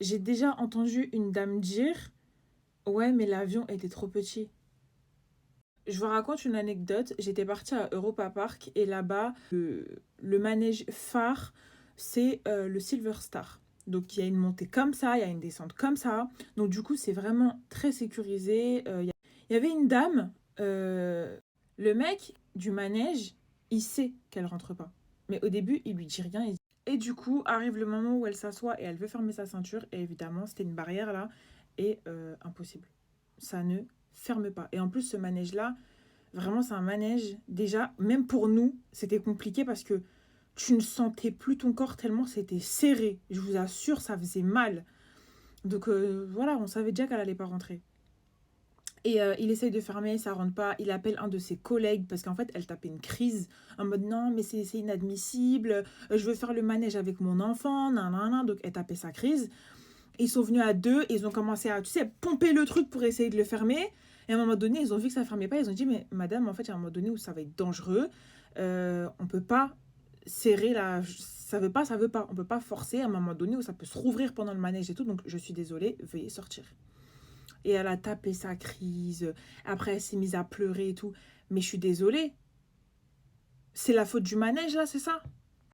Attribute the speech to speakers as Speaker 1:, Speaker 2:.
Speaker 1: j'ai déjà entendu une dame dire, ouais, mais l'avion était trop petit. Je vous raconte une anecdote. J'étais partie à Europa Park et là-bas, le manège phare, c'est le Silver Star. Donc il y a une montée comme ça, il y a une descente comme ça. Donc du coup, c'est vraiment très sécurisé. Il y avait une dame, le mec du manège, il sait qu'elle rentre pas. Mais au début, il lui dit rien. Et du coup, arrive le moment où elle s'assoit et elle veut fermer sa ceinture. Et évidemment, c'était une barrière là. Et impossible. Ça ne ferme pas. Et en plus, ce manège-là, vraiment, c'est un manège. Déjà, même pour nous, c'était compliqué parce que tu ne sentais plus ton corps tellement c'était serré. Je vous assure, ça faisait mal. Donc voilà, on savait déjà qu'elle allait pas rentrer. Et il essaye de fermer, ça rentre pas. Il appelle un de ses collègues parce qu'en fait, elle tapait une crise en mode non, mais c'est inadmissible. Je veux faire le manège avec mon enfant. Nan, nan, nan. Donc, elle tapait sa crise. Ils sont venus à deux et ils ont commencé à, tu sais, pomper le truc pour essayer de le fermer. Et à un moment donné, ils ont vu que ça ne fermait pas. Ils ont dit, mais madame, en fait, il y a un moment donné où ça va être dangereux. On ne peut pas serrer la... Ça veut pas, ça veut pas. On ne peut pas forcer à un moment donné où ça peut se rouvrir pendant le manège et tout. Donc, je suis désolée, veuillez sortir. Et elle a tapé sa crise. Après, elle s'est mise à pleurer et tout. Mais je suis désolée. C'est la faute du manège, là, c'est ça?